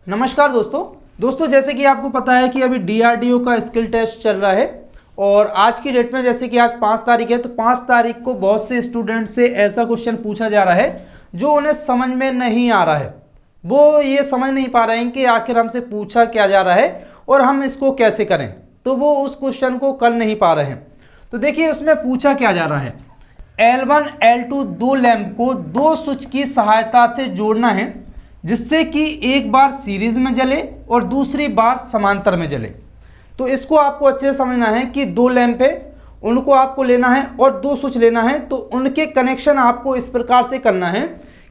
नमस्कार दोस्तों जैसे कि आपको पता है कि अभी डीआरडीओ का स्किल टेस्ट चल रहा है और आज की डेट में जैसे कि आज 5 तारीख है तो 5 तारीख को बहुत से स्टूडेंट से ऐसा क्वेश्चन पूछा जा रहा है जो उन्हें समझ में नहीं आ रहा है। वो ये समझ नहीं पा रहे हैं कि आखिर हमसे पूछा क्या जा रहा है और हम इसको कैसे करें, तो वो उस क्वेश्चन को कर नहीं पा रहे हैं। तो देखिए उसमें पूछा क्या जा रहा है, L1 L2 दो लैंप को दो स्विच की सहायता से जोड़ना है जिससे कि एक बार सीरीज में जले और दूसरी बार समांतर में जले। तो इसको आपको अच्छे से समझना है कि दो लैंप है, उनको आपको लेना है और दो स्विच लेना है। तो उनके कनेक्शन आपको इस प्रकार से करना है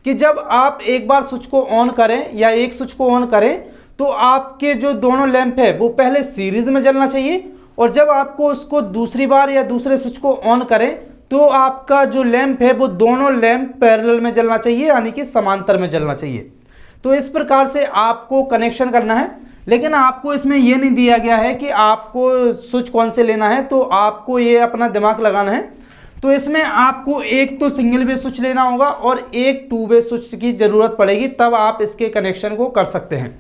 कि जब आप एक बार स्विच को ऑन करें या एक स्विच को ऑन करें तो आपके जो दोनों लैंप है वो पहले सीरीज में जलना चाहिए, और जब आपको उसको दूसरी बार या दूसरे स्विच को ऑन करें तो आपका जो लैंप है वो दोनों लैंप पैरेलल में जलना चाहिए, यानी कि समांतर में जलना चाहिए। तो इस प्रकार से आपको कनेक्शन करना है, लेकिन आपको इसमें यह नहीं दिया गया है कि आपको स्विच कौन से लेना है, तो आपको ये अपना दिमाग लगाना है। तो इसमें आपको एक तो सिंगल वे स्विच लेना होगा और एक टू वे स्विच की ज़रूरत पड़ेगी, तब आप इसके कनेक्शन को कर सकते हैं।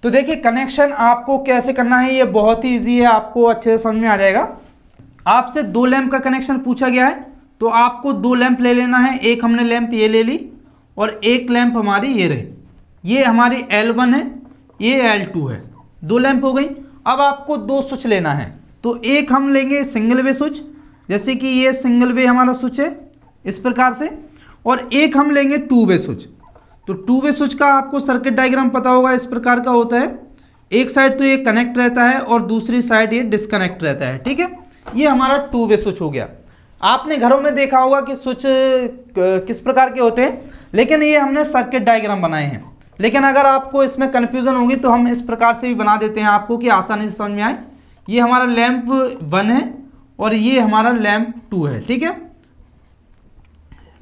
तो देखिए कनेक्शन आपको कैसे करना है, ये बहुत ही ईजी है, आपको अच्छे से समझ में आ जाएगा। आपसे दो लैंप का कनेक्शन पूछा गया है तो आपको दो लैंप ले लेना है। एक हमने लैंप ये ले ली और एक लैंप हमारी ये रही, ये हमारी L1 है, ये L2 है, दो लैंप हो गई। अब आपको दो स्विच लेना है, तो एक हम लेंगे सिंगल वे स्विच, जैसे कि ये सिंगल वे हमारा स्विच है इस प्रकार से, और एक हम लेंगे टू वे स्विच। तो टू वे स्विच का आपको सर्किट डायग्राम पता होगा, इस प्रकार का होता है। एक साइड तो ये कनेक्ट रहता है और दूसरी साइड ये डिस्कनेक्ट रहता है, ठीक है। ये हमारा टू वे स्विच हो गया। आपने घरों में देखा होगा कि स्विच किस प्रकार के होते हैं, लेकिन ये हमने सर्किट डायग्राम बनाए हैं। लेकिन अगर आपको इसमें कन्फ्यूज़न होगी तो हम इस प्रकार से भी बना देते हैं आपको कि आसानी से समझ में आए। ये हमारा लैंप 1 है और ये हमारा लैंप 2 है, ठीक है।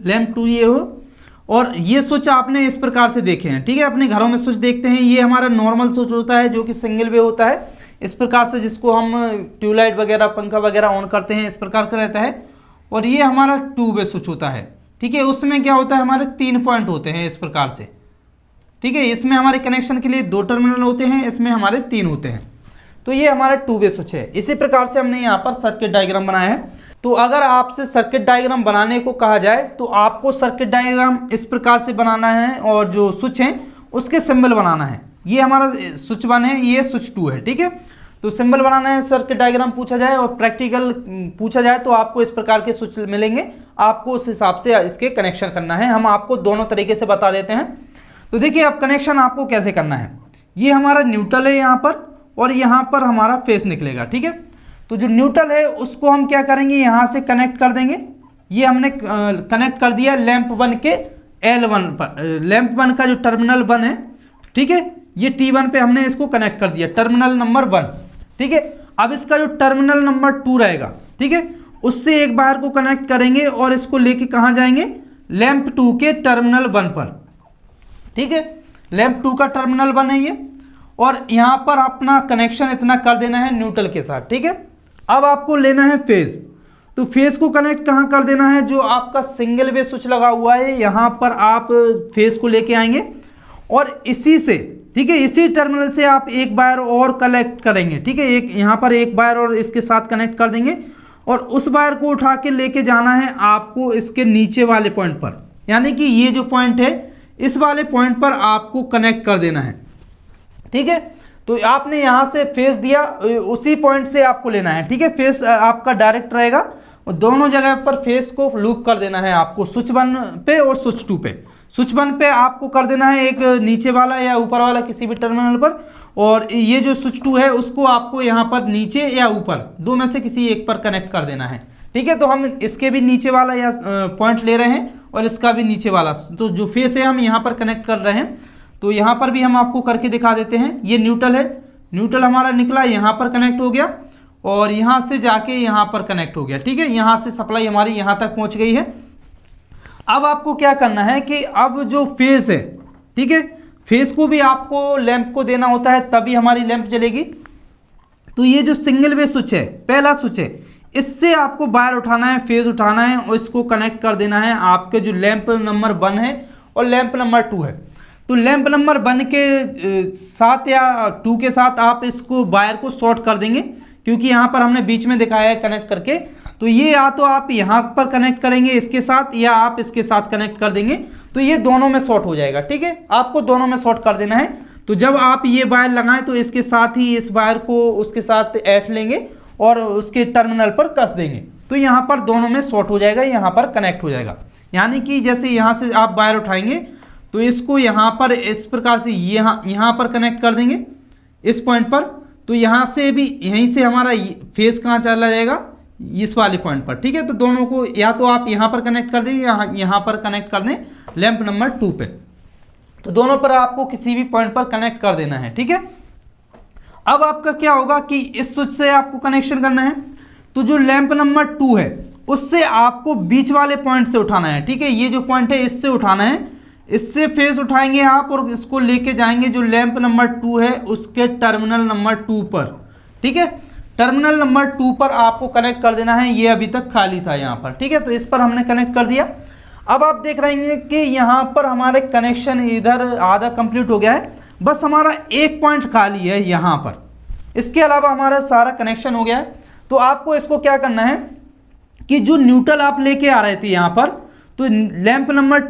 लैंप 2 ये हो, और ये स्विच आपने इस प्रकार से देखे हैं, ठीक है। अपने घरों में स्विच देखते हैं, ये हमारा नॉर्मल स्विच होता है जो कि सिंगल वे होता है इस प्रकार से, जिसको हम ट्यूबलाइट वगैरह पंखा वगैरह ऑन करते हैं, इस प्रकार का रहता है। और ये हमारा टू वे स्विच होता है, ठीक है। उसमें क्या होता है, हमारे 3 पॉइंट होते हैं इस प्रकार से, ठीक है। इसमें हमारे कनेक्शन के लिए 2 टर्मिनल होते हैं, इसमें हमारे 3 होते हैं। तो ये हमारा टू वे स्विच है। इसी प्रकार से हमने यहाँ पर सर्किट डायग्राम बनाया है। तो अगर आपसे सर्किट डायग्राम बनाने को कहा जाए तो आपको सर्किट डायग्राम इस प्रकार से बनाना है और जो स्विच है उसके सिंबल बनाना है। ये हमारा स्विच 1 है, ये स्विच 2 है, ठीक है। तो सिंबल बनाना है, सर्किट डायग्राम पूछा जाए और प्रैक्टिकल पूछा जाए तो आपको इस प्रकार के स्विच मिलेंगे, आपको उस हिसाब से इसके कनेक्शन करना है। हम आपको दोनों तरीके से बता देते हैं। तो देखिए अब कनेक्शन आपको कैसे करना है, ये हमारा न्यूट्रल है यहाँ पर और यहाँ पर हमारा फेस निकलेगा, ठीक है। तो जो न्यूट्रल है उसको हम क्या करेंगे, यहाँ से कनेक्ट कर देंगे। ये हमने कनेक्ट कर दिया लैंप 1 के L1 पर, लैंप 1 का जो टर्मिनल 1 है, ठीक है। ये T1 पे हमने इसको कनेक्ट कर दिया, टर्मिनल नंबर 1, ठीक है। अब इसका जो टर्मिनल नंबर 2 रहेगा, ठीक है, उससे एक बाहर को कनेक्ट करेंगे और इसको लेके कहाँ जाएंगे, लैंप 2 के टर्मिनल 1 पर, ठीक है। लैंप 2 का टर्मिनल 1 है ये, और यहाँ पर अपना कनेक्शन इतना कर देना है न्यूट्रल के साथ, ठीक है। अब आपको लेना है फेज, तो फेज को कनेक्ट कहाँ कर देना है, जो आपका सिंगल वे स्विच लगा हुआ है यहाँ पर आप फेज को लेके आएंगे और इसी से, ठीक है, इसी टर्मिनल से आप एक वायर और कनेक्ट करेंगे, ठीक है। एक यहाँ पर एक वायर और इसके साथ कनेक्ट कर देंगे और उस वायर को उठा के लेके जाना है आपको इसके नीचे वाले पॉइंट पर, यानी कि ये जो पॉइंट है इस वाले पॉइंट पर आपको कनेक्ट कर देना है, ठीक है। तो आपने यहाँ से फेस दिया, उसी पॉइंट से आपको लेना है, ठीक है। फेस आपका डायरेक्ट रहेगा और दोनों जगह पर फेस को लूप कर देना है आपको, स्विच 1 पे और स्विच 2 पे। स्विच 1 पे आपको कर देना है एक नीचे वाला या ऊपर वाला किसी भी टर्मिनल पर, और ये जो स्विच 2 है उसको आपको यहाँ पर नीचे या ऊपर दो में से किसी एक पर कनेक्ट कर देना है, ठीक है। तो हम इसके भी नीचे वाला या पॉइंट ले रहे हैं और इसका भी नीचे वाला, तो जो फेस है हम यहाँ पर कनेक्ट कर रहे हैं। तो यहाँ पर भी हम आपको करके दिखा देते हैं। ये न्यूट्रल है, न्यूट्रल हमारा निकला, यहाँ पर कनेक्ट हो गया और यहाँ से जाके यहाँ पर कनेक्ट हो गया, ठीक है। यहाँ से सप्लाई हमारी यहाँ तक पहुँच गई है। अब आपको क्या करना है कि अब जो फेस है, ठीक है, फेस को भी आपको लैंप को देना होता है तभी हमारी लैंप जलेगी। तो ये जो सिंगल वे स्विच है, पहला स्विच है, इससे आपको वायर उठाना है, फेज उठाना है और इसको कनेक्ट कर देना है आपके जो लैंप नंबर 1 है और लैंप नंबर 2 है। तो लैंप नंबर 1 के साथ या 2 के साथ आप इसको वायर को शॉर्ट कर देंगे, क्योंकि यहाँ पर हमने बीच में दिखाया है कनेक्ट करके। तो ये या तो आप यहाँ पर कनेक्ट करेंगे इसके साथ, या आप इसके साथ कनेक्ट कर देंगे, तो ये दोनों में शॉर्ट हो जाएगा। ठीक है, आपको दोनों में शॉर्ट कर देना है। तो जब आप ये वायर लगाएं तो इसके साथ ही इस वायर को उसके साथ ऐठ लेंगे और उसके टर्मिनल पर कस देंगे, तो यहाँ पर दोनों में शॉर्ट हो जाएगा, यहाँ पर कनेक्ट हो जाएगा। यानी कि जैसे यहाँ से आप वायर उठाएंगे तो इसको यहाँ पर इस प्रकार से यहाँ पर कनेक्ट कर देंगे इस पॉइंट पर, तो यहाँ से भी यहीं से हमारा फेस कहाँ चला जाएगा, इस वाले पॉइंट पर। ठीक है, तो दोनों को या तो आप यहाँ पर कनेक्ट कर दें या यहाँ पर कनेक्ट कर दें लैंप नंबर 2 पे। तो दोनों पर आपको किसी भी पॉइंट पर कनेक्ट कर देना है। ठीक है, अब आपका क्या होगा कि इस स्विच से आपको कनेक्शन करना है, तो जो लैंप नंबर 2 है उससे आपको बीच वाले पॉइंट से उठाना है। ठीक है, ये जो पॉइंट है इससे उठाना है, इससे फेस उठाएंगे आप और इसको लेके जाएंगे जो लैंप नंबर 2 है उसके टर्मिनल नंबर 2 पर। ठीक है, टर्मिनल नंबर 2 पर आपको कनेक्ट कर देना है। ये अभी तक खाली था यहाँ पर। ठीक है, तो इस पर हमने कनेक्ट कर दिया। अब आप देख रहे हैं कि यहाँ पर हमारे कनेक्शन इधर आधा कंप्लीट हो गया है, बस हमारा एक पॉइंट खाली है यहाँ पर, इसके अलावा हमारा सारा कनेक्शन हो गया है। तो आपको इसको क्या करना है कि जो न्यूट्रल आप लेके आ रहे थे यहाँ पर, तो लैंप नंबर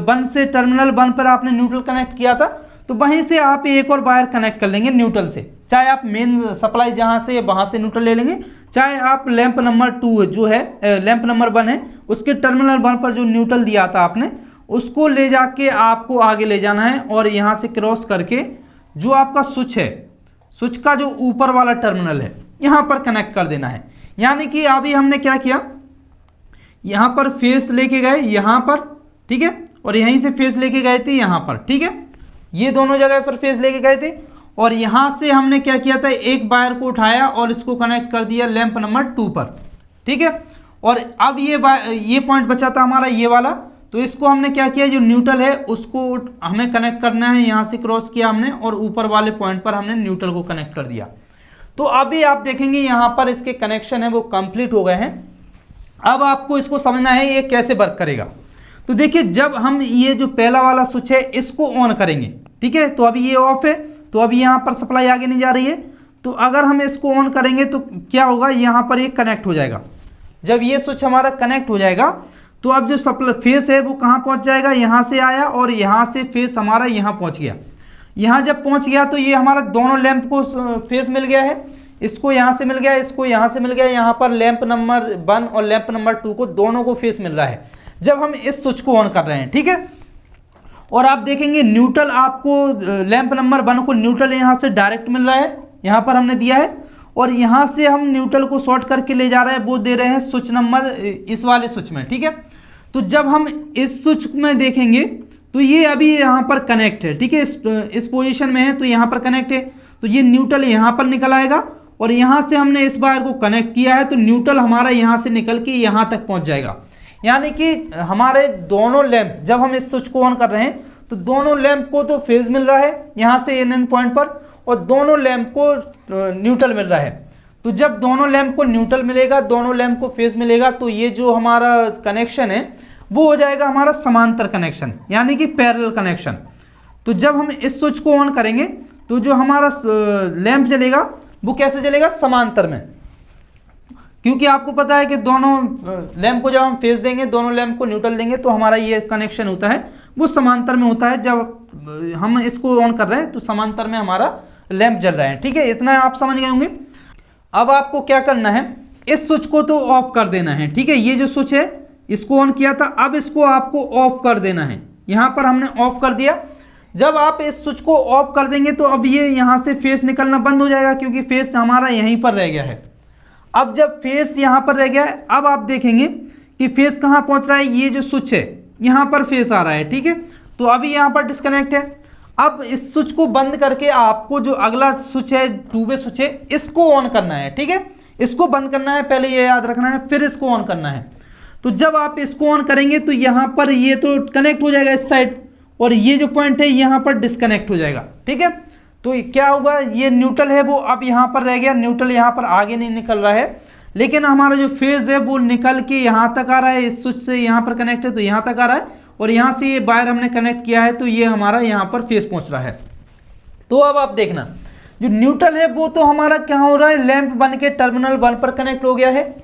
1 से टर्मिनल 1 पर आपने न्यूट्रल कनेक्ट किया था, तो वहीं से आप एक और वायर कनेक्ट कर लेंगे न्यूट्रल से। चाहे आप मेन सप्लाई जहाँ से वहाँ से न्यूट्रल ले लेंगे, चाहे आप लैंप नंबर 2 जो है लैंप नंबर 1 है उसके टर्मिनल 1 पर जो न्यूट्रल दिया था आपने, उसको ले जाके आपको आगे ले जाना है और यहाँ से क्रॉस करके जो आपका स्विच है, स्विच का जो ऊपर वाला टर्मिनल है यहाँ पर कनेक्ट कर देना है। यानी कि अभी हमने क्या किया, यहाँ पर फेस लेके गए यहाँ पर, ठीक है, और यहीं से फेस लेके गए थे यहाँ पर। ठीक है, ये दोनों जगह पर फेस लेके गए थे और यहाँ से हमने क्या किया था, एक वायर को उठाया और इसको कनेक्ट कर दिया लैंप नंबर 2 पर। ठीक है, और अब ये पॉइंट बचा था हमारा ये वाला, तो इसको हमने क्या किया, जो न्यूट्रल है उसको हमें कनेक्ट करना है, यहाँ से क्रॉस किया हमने और ऊपर वाले पॉइंट पर हमने न्यूट्रल को कनेक्ट कर दिया। तो अभी आप देखेंगे यहाँ पर इसके कनेक्शन है वो कंप्लीट हो गए हैं। अब आपको इसको समझना है ये कैसे वर्क करेगा। तो देखिए, जब हम ये जो पहला वाला स्विच है इसको ऑन करेंगे, ठीक है, तो अभी ये ऑफ है, तो अभी यहाँ पर सप्लाई आगे नहीं जा रही है। तो अगर हम इसको ऑन करेंगे तो क्या होगा, यहाँ पर ये कनेक्ट हो जाएगा। जब ये स्विच हमारा कनेक्ट हो जाएगा तो अब जो सप्लाई फेस है वो कहाँ पहुँच जाएगा, यहाँ से आया और यहाँ से फेस हमारा यहाँ पहुँच गया। यहाँ जब पहुँच गया तो ये हमारा दोनों लैंप को फेस मिल गया है, इसको यहाँ से मिल गया, इसको यहाँ से मिल गया। यहाँ पर लैंप नंबर 1 और लैंप नंबर 2 को दोनों को फेस मिल रहा है जब हम इस स्विच को ऑन कर रहे हैं। ठीक है, और आप देखेंगे न्यूट्रल आपको लैंप नंबर 1 को न्यूट्रल यहाँ से डायरेक्ट मिल रहा है, यहाँ पर हमने दिया है, और यहाँ से हम न्यूट्रल को शॉर्ट करके ले जा रहे हैं, वो दे रहे हैं स्विच नंबर इस वाले स्विच में। ठीक है, तो जब हम इस स्विच में देखेंगे तो ये अभी यहाँ पर कनेक्ट है। ठीक है, इस पोजीशन में है तो यहाँ पर कनेक्ट है, तो ये न्यूट्रल यहाँ पर निकल आएगा और यहाँ से हमने इस वायर को कनेक्ट किया है, तो न्यूट्रल हमारा यहाँ से निकल के यहाँ तक पहुँच जाएगा। यानी कि हमारे दोनों लैंप, जब हम इस स्विच को ऑन कर रहे हैं तो दोनों लैंप को तो फेज मिल रहा है यहाँ से एन पॉइंट पर, और दोनों लैंप को न्यूट्रल मिल रहा है। तो जब दोनों लैंप को न्यूट्रल मिलेगा, दोनों लैंप को फेज मिलेगा, तो ये जो हमारा कनेक्शन है वो हो जाएगा हमारा समांतर कनेक्शन, यानी कि पैरेलल कनेक्शन। तो जब हम इस स्विच को ऑन करेंगे तो जो हमारा लैंप जलेगा वो कैसे जलेगा, समांतर में, क्योंकि आपको पता है कि दोनों लैंप को जब हम फेस देंगे, दोनों लैंप को न्यूट्रल देंगे, तो हमारा ये कनेक्शन होता है वो समांतर में होता है। जब हम इसको ऑन कर रहे हैं तो समांतर में हमारा लैंप जल रहा है। ठीक है, इतना आप समझ गए होंगे। अब आपको क्या करना है, इस स्विच को तो ऑफ कर देना है। ठीक है, ये जो स्विच है इसको ऑन किया था, अब इसको आपको ऑफ कर देना है। यहाँ पर हमने ऑफ कर दिया। जब आप इस स्विच को ऑफ कर देंगे तो अब ये यहाँ से फेस निकलना बंद हो जाएगा, क्योंकि फेस हमारा यहीं पर रह गया है। अब जब फेस यहाँ पर रह गया है, अब आप देखेंगे कि फेस कहाँ पहुँच रहा है, ये जो स्विच है यहाँ पर फेस आ रहा है। ठीक है, तो अभी यहाँ पर डिस्कनेक्ट है। अब इस स्विच को बंद करके आपको जो अगला स्विच है, 2 वे स्विच है, इसको ऑन करना है। ठीक है, इसको बंद करना है, पहले ये याद रखना है, फिर इसको ऑन करना है। तो जब आप इसको ऑन करेंगे तो यहाँ पर ये तो कनेक्ट हो जाएगा इस साइड, और ये जो पॉइंट है यहाँ पर डिस्कनेक्ट हो जाएगा। ठीक है, तो क्या होगा, ये न्यूट्रल है वो अब यहाँ पर रह गया, न्यूट्रल यहाँ पर आगे नहीं निकल रहा है, लेकिन हमारा जो फेज है वो निकल के यहाँ तक आ रहा है। इस स्विच से यहाँ पर कनेक्ट है तो यहाँ तक आ रहा है, और यहाँ से ये वायर हमने कनेक्ट किया है तो ये हमारा यहाँ पर फेस पहुँच रहा है। तो अब आप देखना, जो न्यूट्रल है वो तो हमारा क्या हो रहा है, लैंप 1 के टर्मिनल 1 पर कनेक्ट हो गया है,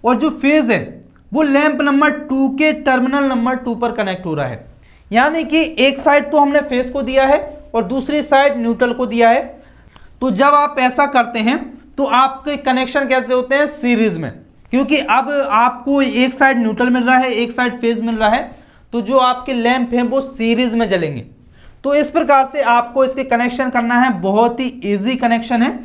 और जो फेज है वो लैंप नंबर 2 के टर्मिनल नंबर 2 पर कनेक्ट हो रहा है। यानी कि एक साइड तो हमने फेज को दिया है और दूसरी साइड न्यूट्रल को दिया है। तो जब आप ऐसा करते हैं तो आपके कनेक्शन कैसे होते हैं, सीरीज में, क्योंकि अब आपको एक साइड न्यूट्रल मिल रहा है, एक साइड फेज मिल रहा है, तो जो आपके लैंप हैं वो सीरीज में जलेंगे। तो इस प्रकार से आपको इसके कनेक्शन करना है, बहुत ही इजी कनेक्शन है।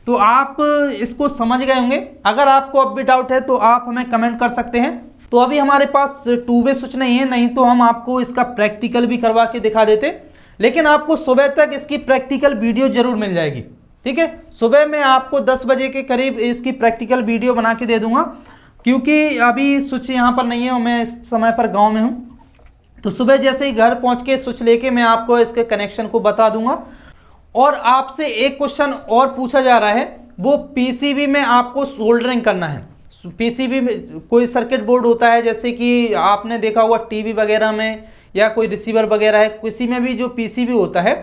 तो आप इसको समझ गए होंगे। अगर आपको अब भी डाउट है तो आप हमें कमेंट कर सकते हैं। तो अभी हमारे पास 2 वे स्विच नहीं है, नहीं तो हम आपको इसका प्रैक्टिकल भी करवा के दिखा देते, लेकिन आपको सुबह तक इसकी प्रैक्टिकल वीडियो जरूर मिल जाएगी। ठीक है, सुबह मैं आपको 10 बजे के करीब इसकी प्रैक्टिकल वीडियो बना के दे दूंगा, क्योंकि अभी स्विच यहाँ पर नहीं है और मैं इस समय पर गाँव में हूँ। तो सुबह जैसे ही घर पहुंच के स्विच लेके मैं आपको इसके कनेक्शन को बता दूंगा। और आपसे एक क्वेश्चन और पूछा जा रहा है, वो पीसीबी में आपको सोल्डरिंग करना है। पीसीबी में कोई सर्किट बोर्ड होता है, जैसे कि आपने देखा होगा टीवी वगैरह में या कोई रिसीवर वगैरह है, किसी में भी जो पीसीबी होता है,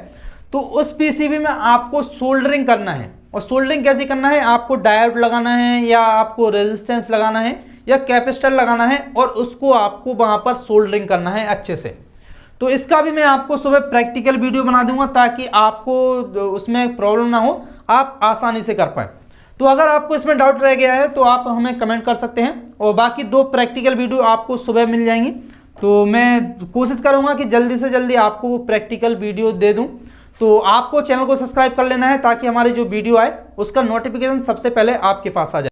तो उस पीसीबी में आपको सोल्डरिंग करना है। और सोल्डरिंग कैसे करना है, आपको डायोड लगाना है या आपको रेजिस्टेंस लगाना है या कैपेसिटर लगाना है और उसको आपको वहां पर सोल्डरिंग करना है अच्छे से। तो इसका भी मैं आपको सुबह प्रैक्टिकल वीडियो बना दूंगा ताकि आपको उसमें प्रॉब्लम ना हो, आप आसानी से कर पाए। तो अगर आपको इसमें डाउट रह गया है तो आप हमें कमेंट कर सकते हैं, और बाकी 2 प्रैक्टिकल वीडियो आपको सुबह मिल जाएंगी। तो मैं कोशिश करूंगा कि जल्दी से जल्दी आपको वो प्रैक्टिकल वीडियो दे दूं। तो आपको चैनल को सब्सक्राइब कर लेना है ताकि हमारी जो वीडियो आए उसका नोटिफिकेशन सबसे पहले आपके पास आ जाए।